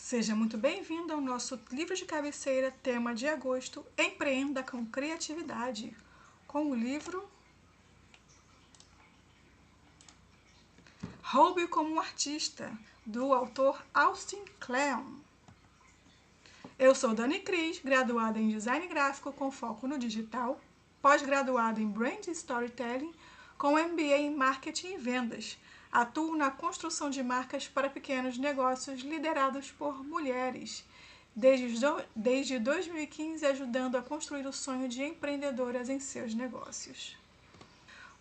Seja muito bem-vindo ao nosso livro de cabeceira, tema de agosto, Empreenda com Criatividade, com o livro Roube como um Artista, do autor Austin Kleon. Eu sou Dani Cris, graduada em Design Gráfico com foco no digital, pós-graduada em Brand Storytelling, com MBA em Marketing e Vendas. Atuo na construção de marcas para pequenos negócios liderados por mulheres, desde 2015 ajudando a construir o sonho de empreendedoras em seus negócios.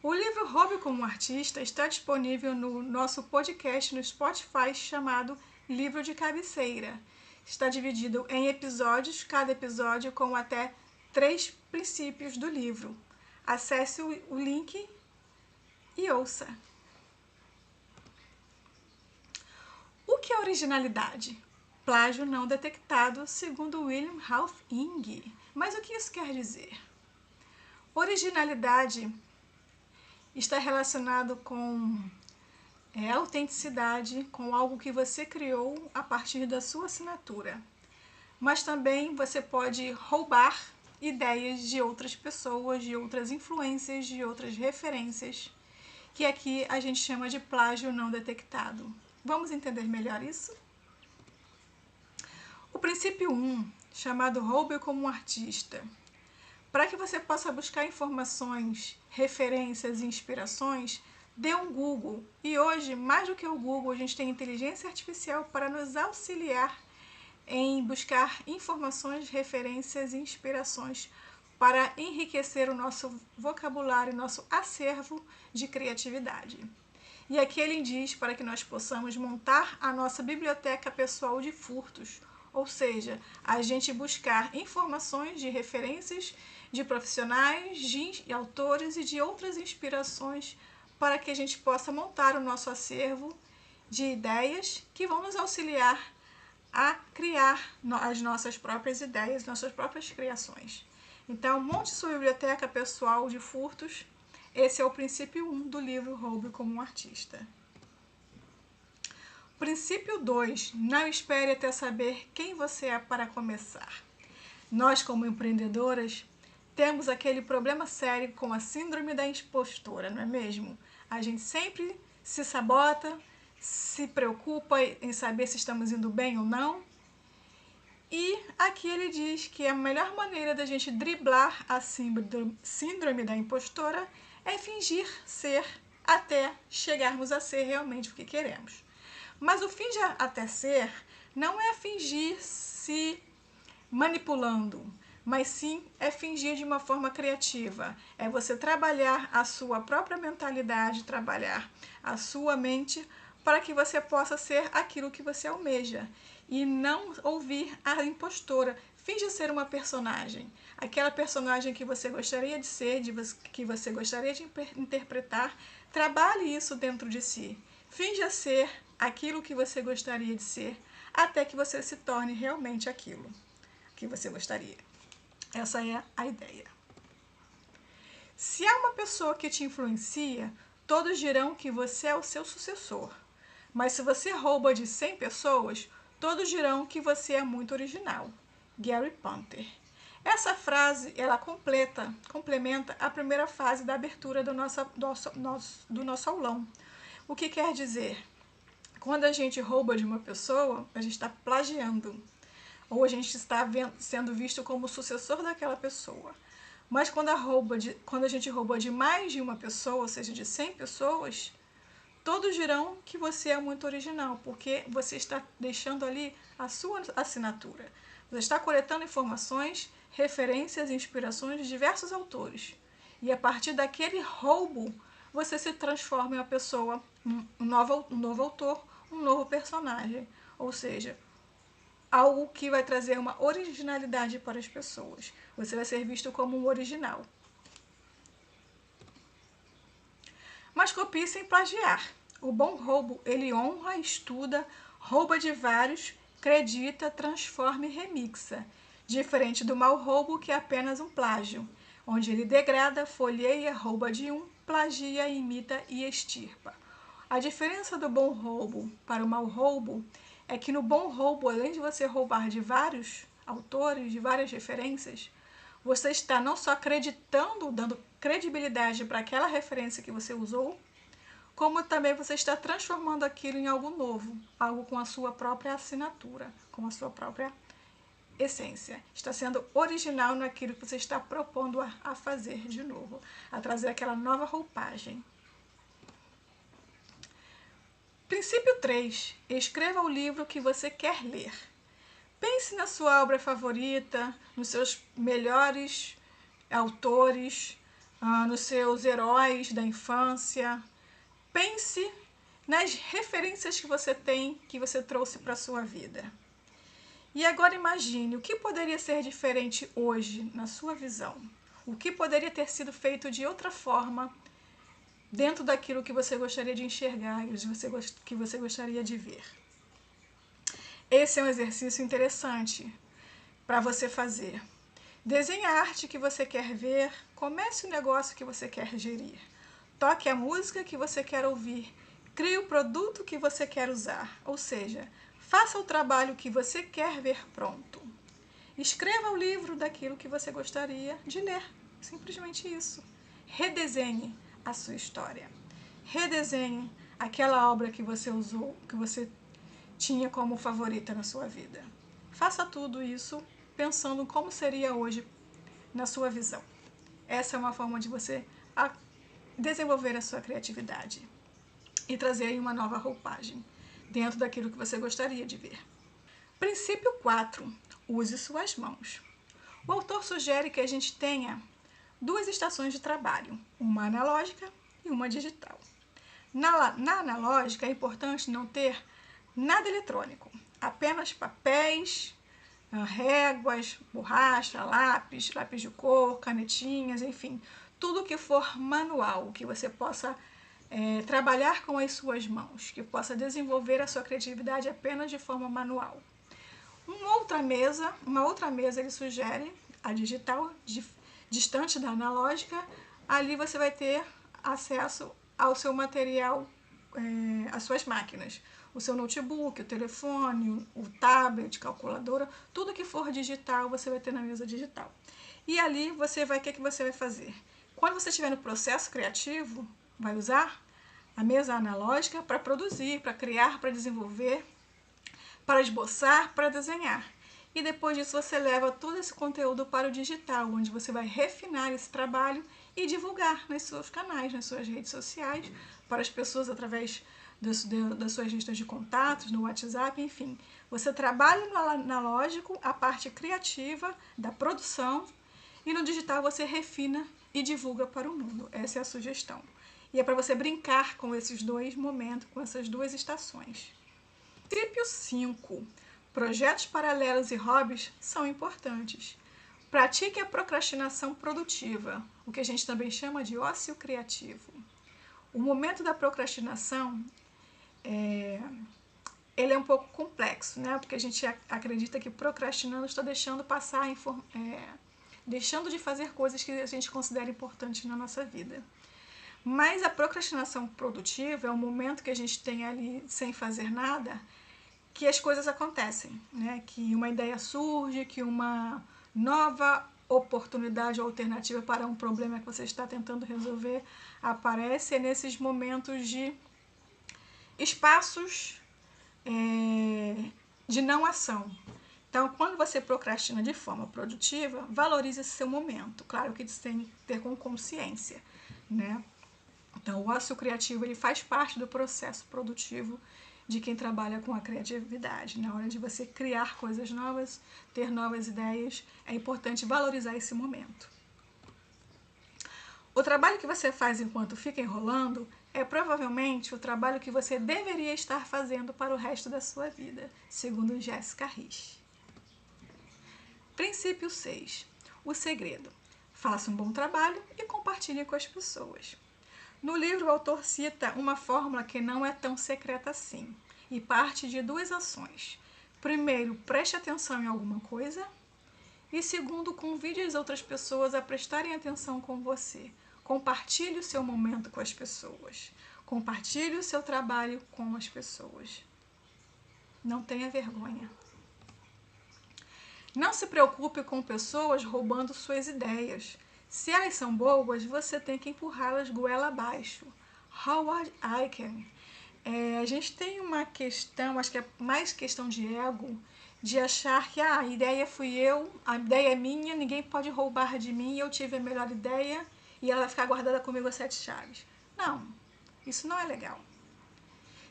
O livro Roube como um Artista está disponível no nosso podcast no Spotify chamado Livro de Cabeceira. Está dividido em episódios, cada episódio com até 3 princípios do livro. Acesse o link e ouça. O que é originalidade? Plágio não detectado, segundo William Ralph Ing. Mas o que isso quer dizer? Originalidade está relacionado com autenticidade, com algo que você criou a partir da sua assinatura. Mas também você pode roubar ideias de outras pessoas, de outras influências, de outras referências, que aqui a gente chama de plágio não detectado. Vamos entender melhor isso? O princípio 1, chamado Roube como um Artista. Para que você possa buscar informações, referências e inspirações, dê um Google. E hoje, mais do que o Google, a gente tem inteligência artificial para nos auxiliar em buscar informações, referências e inspirações para enriquecer o nosso vocabulário, nosso acervo de criatividade. E aqui ele diz para que nós possamos montar a nossa biblioteca pessoal de furtos, ou seja, a gente buscar informações de referências de profissionais, de autores e de outras inspirações para que a gente possa montar o nosso acervo de ideias que vão nos auxiliar a criar as nossas próprias ideias, nossas próprias criações. Então, monte sua biblioteca pessoal de furtos. Esse é o princípio 1 do livro Roube como um Artista. Princípio 2. Não espere até saber quem você é para começar. Nós, como empreendedoras, temos aquele problema sério com a síndrome da impostora, não é mesmo? A gente sempre se sabota, se preocupa em saber se estamos indo bem ou não. E aqui ele diz que a melhor maneira da gente driblar a síndrome da impostora é fingir ser até chegarmos a ser realmente o que queremos. Mas o fingir até ser não é fingir se manipulando, mas sim é fingir de uma forma criativa. É você trabalhar a sua própria mentalidade, trabalhar a sua mente para que você possa ser aquilo que você almeja e não ouvir a impostora. Finge ser uma personagem, aquela personagem que você gostaria de ser, que você gostaria de interpretar. Trabalhe isso dentro de si. Finja ser aquilo que você gostaria de ser, até que você se torne realmente aquilo que você gostaria. Essa é a ideia. Se há uma pessoa que te influencia, todos dirão que você é o seu sucessor. Mas se você rouba de 100 pessoas, todos dirão que você é muito original. Gary Ponter. Essa frase, ela complementa a primeira fase da abertura do nosso aulão. O que quer dizer? Quando a gente rouba de uma pessoa, a gente está plagiando. Ou a gente está sendo visto como sucessor daquela pessoa. Mas quando a gente rouba de mais de uma pessoa, ou seja, de 100 pessoas, todos dirão que você é muito original, porque você está deixando ali a sua assinatura. Você está coletando informações, referências e inspirações de diversos autores. E a partir daquele roubo, você se transforma em uma pessoa, um novo autor, um novo personagem. Ou seja, algo que vai trazer uma originalidade para as pessoas. Você vai ser visto como um original. Mas copie sem plagiar. O bom roubo, ele honra, estuda, rouba de vários, acredita, transforma e remixa. Diferente do mau roubo, que é apenas um plágio, onde ele degrada, folheia, rouba de um, plagia, imita e extirpa. A diferença do bom roubo para o mau roubo é que no bom roubo, além de você roubar de vários autores, de várias referências, você está não só acreditando, dando credibilidade para aquela referência que você usou, como também você está transformando aquilo em algo novo, algo com a sua própria assinatura, com a sua própria essência. Está sendo original naquilo que você está propondo a fazer de novo, a trazer aquela nova roupagem. Princípio 3. Escreva o livro que você quer ler. Pense na sua obra favorita, nos seus melhores autores, nos seus heróis da infância. Pense nas referências que você tem, que você trouxe para a sua vida. E agora imagine o que poderia ser diferente hoje, na sua visão. O que poderia ter sido feito de outra forma, dentro daquilo que você gostaria de enxergar e que você gostaria de ver. Esse é um exercício interessante para você fazer. Desenhe a arte que você quer ver, comece o negócio que você quer gerir. Toque a música que você quer ouvir, crie o produto que você quer usar, ou seja, faça o trabalho que você quer ver pronto. Escreva o livro daquilo que você gostaria de ler, simplesmente isso. Redesenhe a sua história. Redesenhe aquela obra que você usou, que você tinha como favorita na sua vida. Faça tudo isso pensando como seria hoje na sua visão. Essa é uma forma de você desenvolver a sua criatividade e trazer aí uma nova roupagem dentro daquilo que você gostaria de ver. Princípio 4. Use suas mãos. O autor sugere que a gente tenha 2 estações de trabalho, uma analógica e uma digital. Na analógica é importante não ter nada eletrônico, apenas papéis, réguas, borracha, lápis de cor, canetinhas, enfim, tudo que for manual, que você possa trabalhar com as suas mãos, que possa desenvolver a sua criatividade apenas de forma manual. Uma outra mesa ele sugere, a digital, distante da analógica, ali você vai ter acesso ao seu material, às suas máquinas, o seu notebook, o telefone, o tablet, calculadora, tudo que for digital você vai ter na mesa digital. E ali o que você vai fazer? Quando você estiver no processo criativo, vai usar a mesa analógica para produzir, para criar, para desenvolver, para esboçar, para desenhar. E depois disso você leva todo esse conteúdo para o digital, onde você vai refinar esse trabalho e divulgar nos seus canais, nas suas redes sociais, para as pessoas através das suas listas de contatos, no WhatsApp, enfim. Você trabalha no analógico a parte criativa da produção e no digital você refina e divulga para o mundo. Essa é a sugestão. E é para você brincar com esses 2 momentos, com essas 2 estações. Princípio 5. Projetos paralelos e hobbies são importantes. Pratique a procrastinação produtiva, o que a gente também chama de ócio criativo. O momento da procrastinação ele é um pouco complexo, né? Porque a gente acredita que procrastinando está deixando passar, deixando de fazer coisas que a gente considera importantes na nossa vida. Mas a procrastinação produtiva é um momento que a gente tem ali sem fazer nada, que as coisas acontecem, né? Que uma ideia surge, que uma nova oportunidade ou alternativa para um problema que você está tentando resolver aparece. É nesses momentos de espaços de não ação. Então, quando você procrastina de forma produtiva, valorize esse seu momento. Claro que isso tem que ter com consciência, né? Então, o ócio criativo ele faz parte do processo produtivo de quem trabalha com a criatividade. Na hora de você criar coisas novas, ter novas ideias, é importante valorizar esse momento. O trabalho que você faz enquanto fica enrolando é provavelmente o trabalho que você deveria estar fazendo para o resto da sua vida, segundo Jessica Rich. Princípio 6. O segredo. Faça um bom trabalho e compartilhe com as pessoas. No livro, o autor cita uma fórmula que não é tão secreta assim e parte de 2 ações. Primeiro, preste atenção em alguma coisa e segundo, convide as outras pessoas a prestarem atenção com você. Compartilhe o seu momento com as pessoas. Compartilhe o seu trabalho com as pessoas. Não tenha vergonha. Não se preocupe com pessoas roubando suas ideias. Se elas são boas, você tem que empurrá-las goela abaixo. Howard Aiken. A gente tem uma questão, acho que é mais questão de ego, de achar que a ideia fui eu, a ideia é minha, ninguém pode roubar de mim, eu tive a melhor ideia e ela vai ficar guardada comigo a 7 chaves. Não, isso não é legal.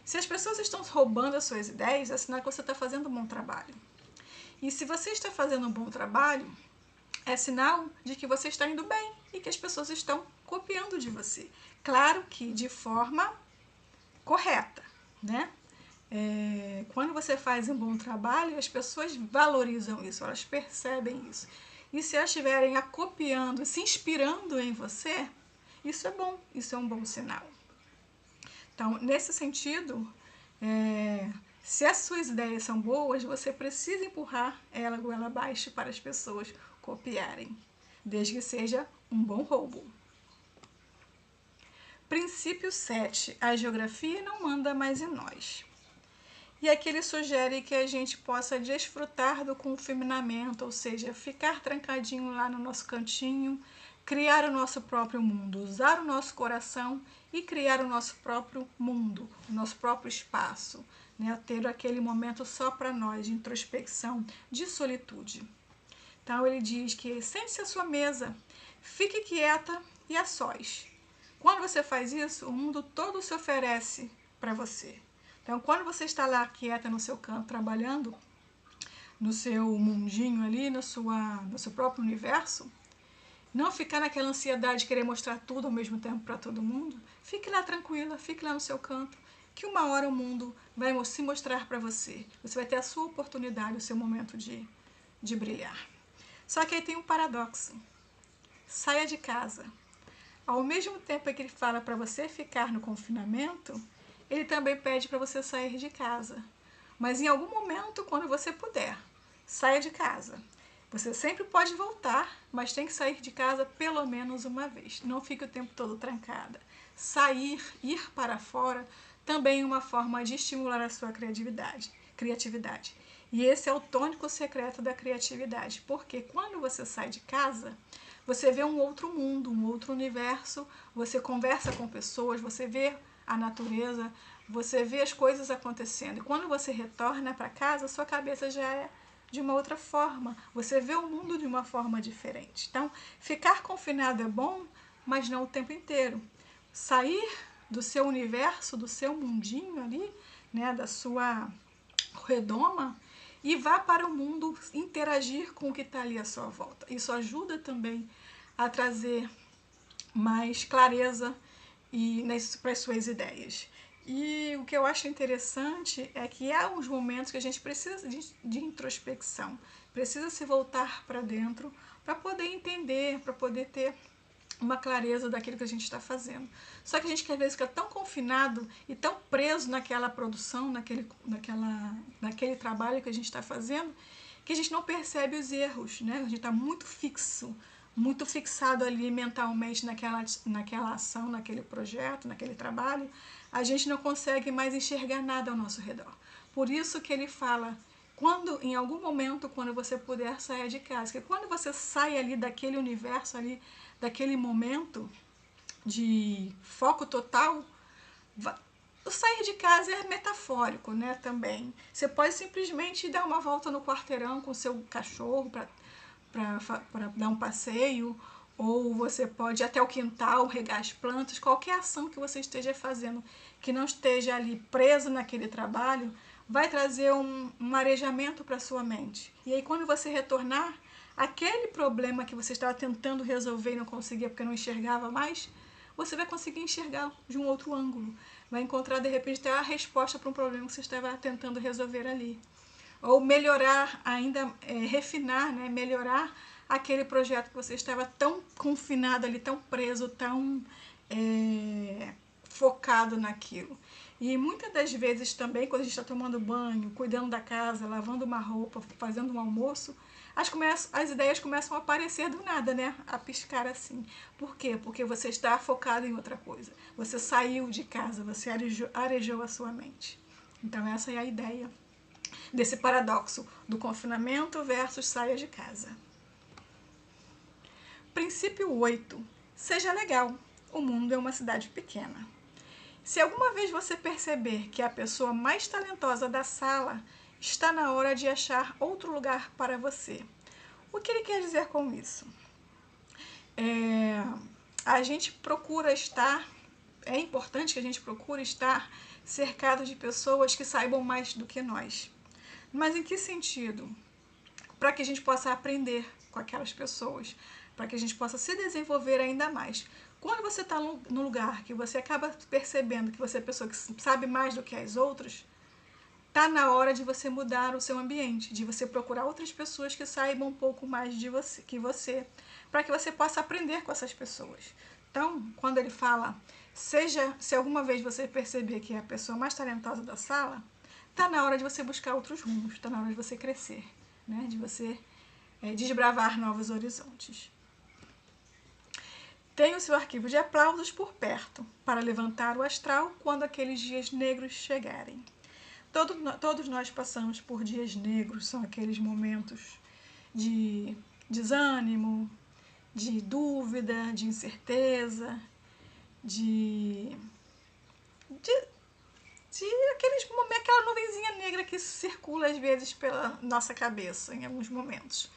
Se as pessoas estão roubando as suas ideias, é sinal que você está fazendo um bom trabalho. E se você está fazendo um bom trabalho, é sinal de que você está indo bem e que as pessoas estão copiando de você. Claro que de forma correta, né? Quando você faz um bom trabalho, as pessoas valorizam isso, elas percebem isso. E se elas estiverem copiando, se inspirando em você, isso é bom, isso é um bom sinal. Então, nesse sentido, se as suas ideias são boas, você precisa empurrar ela goela abaixo para as pessoas copiarem, desde que seja um bom roubo. Princípio 7. A geografia não manda mais em nós. E aqui ele sugere que a gente possa desfrutar do confinamento, ou seja, ficar trancadinho lá no nosso cantinho, criar o nosso próprio mundo, usar o nosso coração e criar o nosso próprio mundo, o nosso próprio espaço, né? Ter aquele momento só para nós, de introspecção, de solitude. Então ele diz que sente-se à sua mesa, fique quieta e a sós. Quando você faz isso, o mundo todo se oferece para você. Então, quando você está lá quieta no seu canto, trabalhando no seu mundinho ali, no seu próprio universo, não ficar naquela ansiedade de querer mostrar tudo ao mesmo tempo para todo mundo, fique lá tranquila, fique lá no seu canto, que uma hora o mundo vai se mostrar para você. Você vai ter a sua oportunidade, o seu momento de brilhar. Só que aí tem um paradoxo. Saia de casa. Ao mesmo tempo que ele fala para você ficar no confinamento, ele também pede para você sair de casa. Mas em algum momento, quando você puder, saia de casa. Você sempre pode voltar, mas tem que sair de casa pelo menos uma vez. Não fique o tempo todo trancada. Sair, ir para fora, também é uma forma de estimular a sua criatividade. E esse é o tônico secreto da criatividade, porque quando você sai de casa, você vê um outro mundo, um outro universo, você conversa com pessoas, você vê a natureza, você vê as coisas acontecendo. E quando você retorna para casa, sua cabeça já é de uma outra forma, você vê o mundo de uma forma diferente. Então, ficar confinado é bom, mas não o tempo inteiro. Sair do seu universo, do seu mundinho ali, né, da sua redoma, e vá para o mundo interagir com o que está ali à sua volta. Isso ajuda também a trazer mais clareza para as suas ideias. E o que eu acho interessante é que há uns momentos que a gente precisa de introspecção, precisa se voltar para dentro para poder entender, para poder ter uma clareza daquilo que a gente está fazendo. Só que a gente, às vezes, fica tão confinado e tão preso naquela produção, naquele trabalho que a gente está fazendo, que a gente não percebe os erros, né? A gente está muito fixado ali mentalmente naquela ação, naquele projeto, naquele trabalho, a gente não consegue mais enxergar nada ao nosso redor. Por isso que ele fala, em algum momento, quando você puder sair de casa, que quando você sai ali daquele universo ali, daquele momento de foco total, o sair de casa é metafórico, né, também. Você pode simplesmente dar uma volta no quarteirão com o seu cachorro para dar um passeio, ou você pode ir até o quintal, regar as plantas, qualquer ação que você esteja fazendo, que não esteja ali preso naquele trabalho, vai trazer um arejamento para a sua mente. E aí, quando você retornar, aquele problema que você estava tentando resolver e não conseguia porque não enxergava mais, você vai conseguir enxergar de um outro ângulo. Vai encontrar, de repente, até a resposta para um problema que você estava tentando resolver ali. Ou melhorar, ainda refinar, né? Melhorar aquele projeto que você estava tão confinado ali, tão preso, tão focado naquilo. E muitas das vezes também, quando a gente está tomando banho, cuidando da casa, lavando uma roupa, fazendo um almoço, as ideias começam a aparecer do nada, né? A piscar assim. Por quê? Porque você está focado em outra coisa. Você saiu de casa, você arejou a sua mente. Então essa é a ideia desse paradoxo do confinamento versus saia de casa. Princípio 8. Seja legal. O mundo é uma cidade pequena. Se alguma vez você perceber que a pessoa mais talentosa da sala, está na hora de achar outro lugar para você. O que ele quer dizer com isso? A gente procura estar, é importante que a gente procure estar cercado de pessoas que saibam mais do que nós. Mas em que sentido? Para que a gente possa aprender com aquelas pessoas, para que a gente possa se desenvolver ainda mais. Quando você está num lugar que você acaba percebendo que você é a pessoa que sabe mais do que as outras, está na hora de você mudar o seu ambiente, de você procurar outras pessoas que saibam um pouco mais de você, que você, para que você possa aprender com essas pessoas. Então, quando ele fala, se alguma vez você perceber que é a pessoa mais talentosa da sala, está na hora de você buscar outros rumos, está na hora de você crescer, né? De você desbravar novos horizontes. Tenha o seu arquivo de aplausos por perto, para levantar o astral quando aqueles dias negros chegarem. Todos nós passamos por dias negros, são aqueles momentos de desânimo, de dúvida, de incerteza, de aqueles momentos, aquela nuvenzinha negra que circula às vezes pela nossa cabeça em alguns momentos.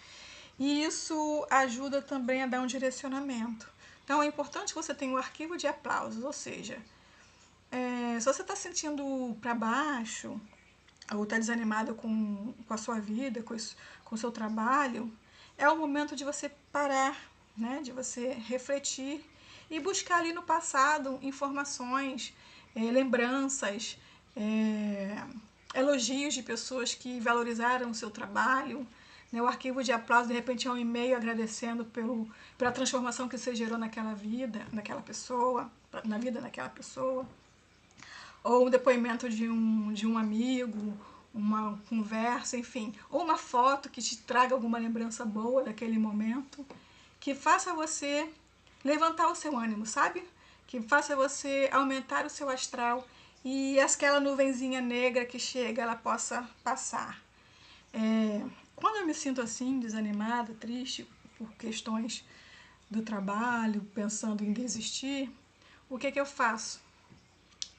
E isso ajuda também a dar um direcionamento. Então é importante que você tenha um arquivo de aplausos, ou seja, se você está sentindo para baixo, ou está desanimado com a sua vida, com o seu trabalho, é o momento de você parar, né? De você refletir e buscar ali no passado informações, lembranças, elogios de pessoas que valorizaram o seu trabalho. Né? O arquivo de aplauso, de repente, é um e-mail agradecendo pela transformação que você gerou naquela vida, naquela pessoa, na vida daquela pessoa. Ou um depoimento de um amigo, uma conversa, enfim. Ou uma foto que te traga alguma lembrança boa daquele momento, que faça você levantar o seu ânimo, sabe? Que faça você aumentar o seu astral e aquela nuvenzinha negra que chega, ela possa passar. Quando eu me sinto assim, desanimada, triste, por questões do trabalho, pensando em desistir, o que eu faço?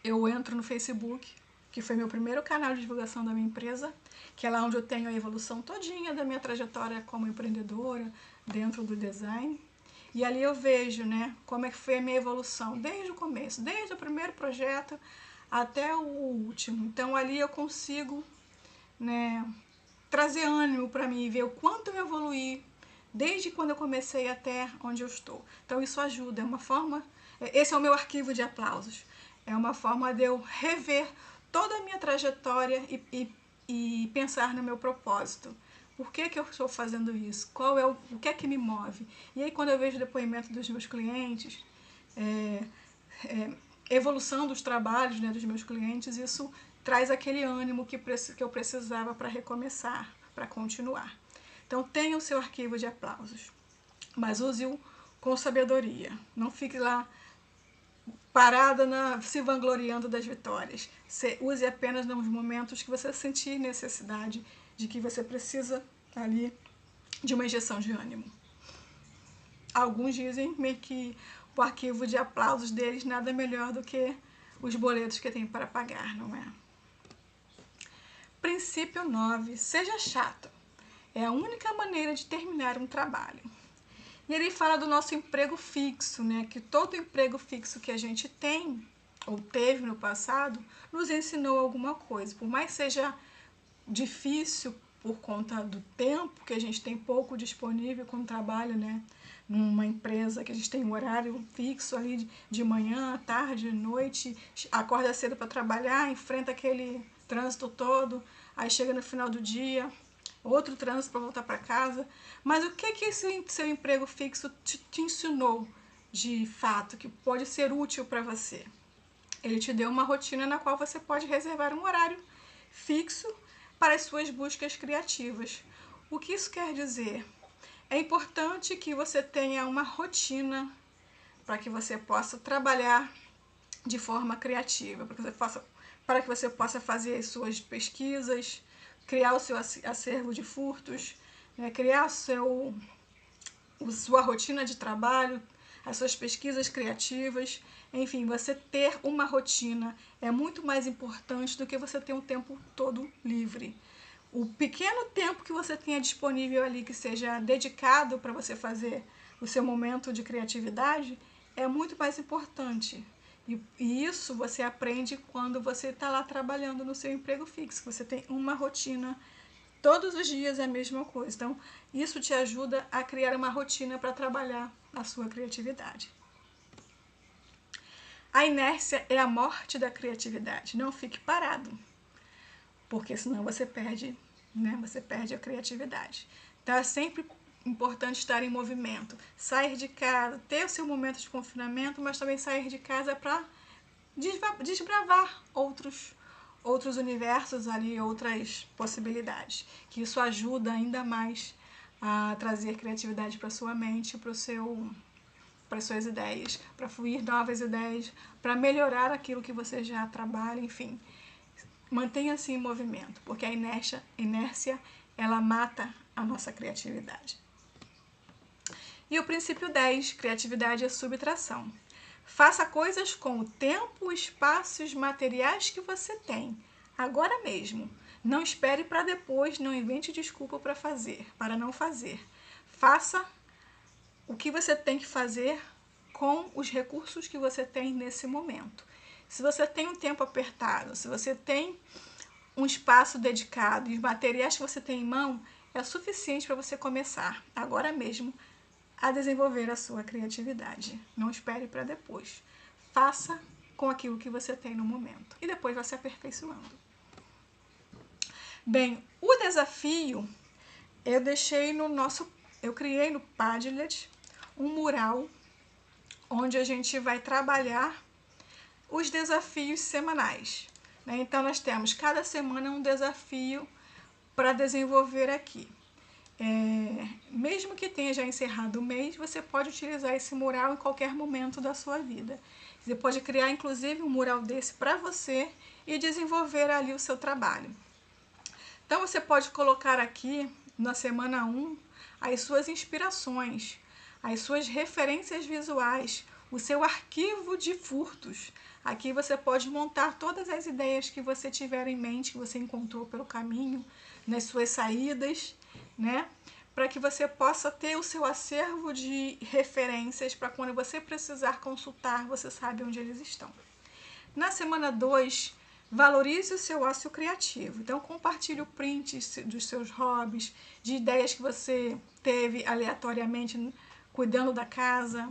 Eu entro no Facebook, que foi meu primeiro canal de divulgação da minha empresa, que é lá onde eu tenho a evolução todinha da minha trajetória como empreendedora, dentro do design. E ali eu vejo, né, como é que foi a minha evolução, desde o começo, desde o primeiro projeto até o último. Então ali eu consigo, né, trazer ânimo para mim, ver o quanto eu evoluí desde quando eu comecei até onde eu estou. Então isso ajuda, é uma forma, esse é o meu arquivo de aplausos, é uma forma de eu rever toda a minha trajetória e pensar no meu propósito. Por que eu estou fazendo isso? O que é que me move? E aí quando eu vejo o depoimento dos meus clientes, evolução dos trabalhos, né, dos meus clientes, isso traz aquele ânimo que eu precisava para recomeçar, para continuar. Então tenha o seu arquivo de aplausos, mas use-o com sabedoria. Não fique lá parada se vangloriando das vitórias. Use apenas nos momentos que você sentir necessidade de que você precisa ali de uma injeção de ânimo. Alguns dizem que o arquivo de aplausos deles nada melhor do que os boletos que tem para pagar, não é? Princípio 9. Seja chato. É a única maneira de terminar um trabalho. E ele fala do nosso emprego fixo, né? Que todo emprego fixo que a gente tem, ou teve no passado, nos ensinou alguma coisa. Por mais seja difícil por conta do tempo, que a gente tem pouco disponível com o trabalho, né? Numa empresa que a gente tem um horário fixo ali de manhã, tarde, noite, acorda cedo para trabalhar, enfrenta aquele trânsito todo, aí chega no final do dia, outro trânsito para voltar para casa. Mas o que esse seu emprego fixo te ensinou de fato, que pode ser útil para você? Ele te deu uma rotina na qual você pode reservar um horário fixo para as suas buscas criativas. O que isso quer dizer? É importante que você tenha uma rotina para que você possa trabalhar de forma criativa, para que você possa fazer as suas pesquisas, criar o seu acervo de furtos, né? Criar sua rotina de trabalho, as suas pesquisas criativas, enfim, você ter uma rotina é muito mais importante do que você ter um tempo todo livre. O pequeno tempo que você tenha disponível ali, que seja dedicado para você fazer o seu momento de criatividade, é muito mais importante. E isso você aprende quando você está lá trabalhando no seu emprego fixo. Você tem uma rotina, todos os dias é a mesma coisa. Então, isso te ajuda a criar uma rotina para trabalhar a sua criatividade. A inércia é a morte da criatividade. Não fique parado, porque senão você perde, né? Você perde a criatividade. Então, é sempre importante estar em movimento. Sair de casa, ter o seu momento de confinamento, mas também sair de casa para desbravar outros universos ali, outras possibilidades. Que isso ajuda ainda mais a trazer criatividade para sua mente, para as suas ideias, para fluir novas ideias, para melhorar aquilo que você já trabalha, enfim. Mantenha-se em movimento, porque a inércia ela mata a nossa criatividade. E o princípio 10, criatividade é subtração. Faça coisas com o tempo, o espaço e os materiais que você tem, agora mesmo. Não espere para depois, não invente desculpa para não fazer. Faça o que você tem que fazer com os recursos que você tem nesse momento. Se você tem um tempo apertado, se você tem um espaço dedicado e os materiais que você tem em mão, é suficiente para você começar agora mesmo a desenvolver a sua criatividade. Não espere para depois. Faça com aquilo que você tem no momento e depois vai se aperfeiçoando. Bem, o desafio eu criei no Padlet um mural onde a gente vai trabalhar os desafios semanais. Então, nós temos cada semana um desafio para desenvolver aqui. Mesmo que tenha já encerrado o mês, você pode utilizar esse mural em qualquer momento da sua vida. Você pode criar, inclusive, um mural desse para você e desenvolver ali o seu trabalho. Então, você pode colocar aqui, na semana 1, as suas inspirações, as suas referências visuais, o seu arquivo de furtos. Aqui você pode montar todas as ideias que você tiver em mente, que você encontrou pelo caminho, nas suas saídas, né? Para que você possa ter o seu acervo de referências para quando você precisar consultar, você sabe onde eles estão. Na semana 2, valorize o seu ócio criativo. Então, compartilhe o print dos seus hobbies, de ideias que você teve aleatoriamente cuidando da casa.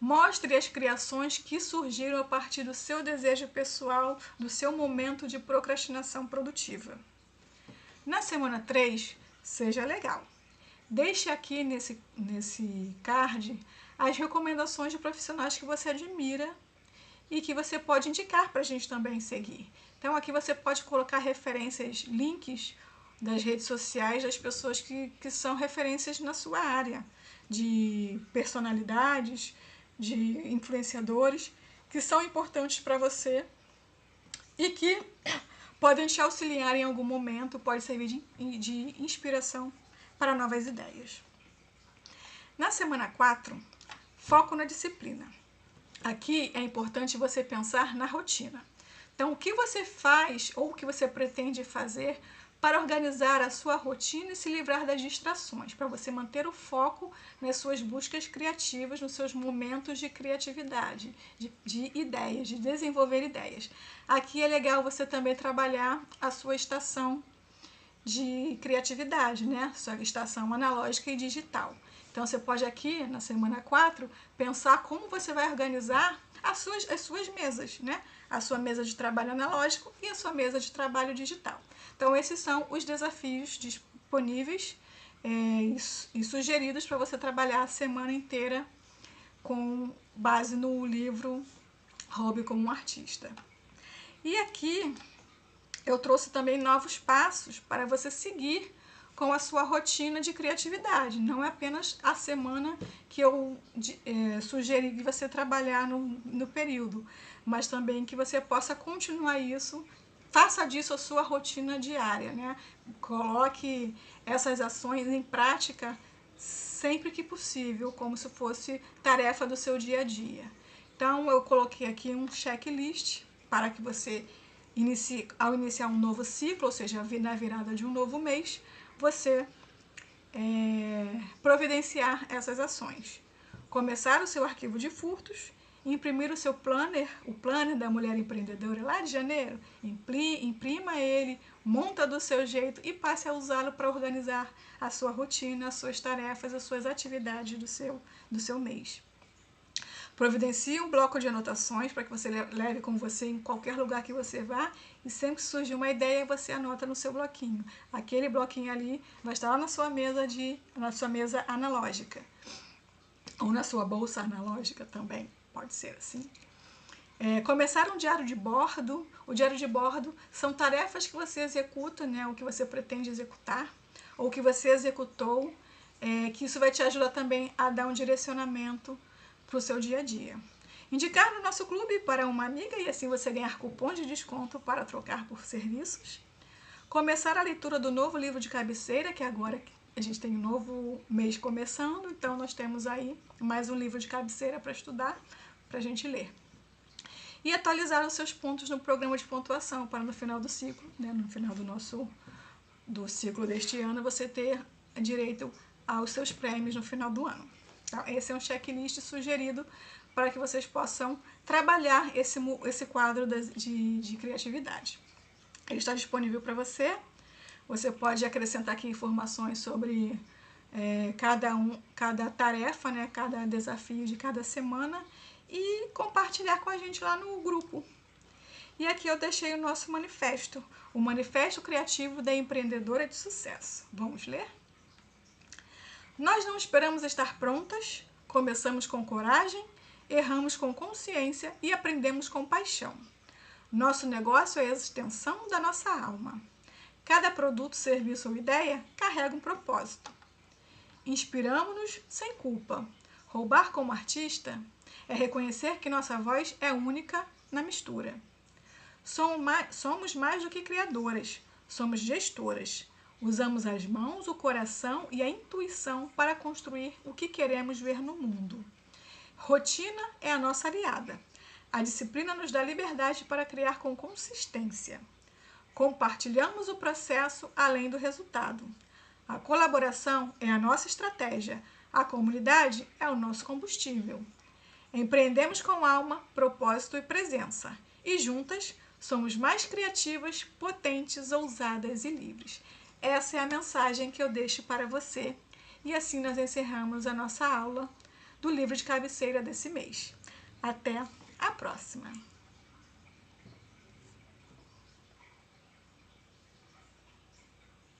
Mostre as criações que surgiram a partir do seu desejo pessoal, do seu momento de procrastinação produtiva. Na semana 3, seja legal. Deixe aqui nesse card as recomendações de profissionais que você admira e que você pode indicar para a gente também seguir. Então, aqui você pode colocar referências, links das redes sociais das pessoas que são referências na sua área, de personalidades, de influenciadores, que são importantes para você e que podem te auxiliar em algum momento, pode servir de inspiração para novas ideias. Na semana 4, foco na disciplina. Aqui é importante você pensar na rotina. Então, o que você faz ou o que você pretende fazer para organizar a sua rotina e se livrar das distrações, para você manter o foco nas suas buscas criativas, nos seus momentos de criatividade, de ideias, de desenvolver ideias. Aqui é legal você também trabalhar a sua estação de criatividade, né? Sua estação analógica e digital. Então, você pode aqui, na semana 4, pensar como você vai organizar as suas mesas, né? A sua mesa de trabalho analógico e a sua mesa de trabalho digital. Então, esses são os desafios disponíveis e sugeridos para você trabalhar a semana inteira com base no livro Hobby como um Artista. E aqui eu trouxe também novos passos para você seguir com a sua rotina de criatividade. Não é apenas a semana que eu sugeri que você trabalhar no período, mas também que você possa continuar isso faça disso a sua rotina diária, né? Coloque essas ações em prática sempre que possível, como se fosse tarefa do seu dia a dia. Então, eu coloquei aqui um checklist para que você inicie, ao iniciar um novo ciclo, ou seja, na virada de um novo mês, você providenciar essas ações. Começar o seu arquivo de furtos, imprimir o seu planner, o planner da Mulher Empreendedora lá de janeiro, imprima ele, monta do seu jeito e passe a usá-lo para organizar a sua rotina, as suas tarefas, as suas atividades do seu mês. Providencie um bloco de anotações para que você leve com você em qualquer lugar que você vá e sempre que surgir uma ideia você anota no seu bloquinho. Aquele bloquinho ali vai estar lá na sua mesa analógica ou na sua bolsa analógica também, pode ser assim. Começar um diário de bordo. O diário de bordo são tarefas que você executa, né, o que você pretende executar ou que você executou, que isso vai te ajudar também a dar um direcionamento para o seu dia a dia. Indicar no nosso clube para uma amiga e assim você ganhar cupom de desconto para trocar por serviços. Começar a leitura do novo livro de cabeceira, que agora a gente tem um novo mês começando, então nós temos aí mais um livro de cabeceira para estudar, para a gente ler. E atualizar os seus pontos no programa de pontuação para no final do ciclo, né, no final do ciclo deste ano, você ter direito aos seus prêmios no final do ano. Então, esse é um checklist sugerido para que vocês possam trabalhar esse quadro de criatividade. Ele está disponível para você. Você pode acrescentar aqui informações sobre cada tarefa, né, cada desafio de cada semana e compartilhar com a gente lá no grupo. E aqui eu deixei o nosso manifesto, o Manifesto Criativo da Empreendedora de Sucesso. Vamos ler? Nós não esperamos estar prontas, começamos com coragem, erramos com consciência e aprendemos com paixão. Nosso negócio é a extensão da nossa alma. Cada produto, serviço ou ideia carrega um propósito. Inspiramos-nos sem culpa. Roubar como artista é reconhecer que nossa voz é única na mistura. Somos mais do que criadoras, somos gestoras. Usamos as mãos, o coração e a intuição para construir o que queremos ver no mundo. Rotina é a nossa aliada. A disciplina nos dá liberdade para criar com consistência. Compartilhamos o processo além do resultado. A colaboração é a nossa estratégia. A comunidade é o nosso combustível. Empreendemos com alma, propósito e presença. E juntas somos mais criativas, potentes, ousadas e livres. Essa é a mensagem que eu deixo para você. E assim nós encerramos a nossa aula do livro de cabeceira desse mês. Até a próxima!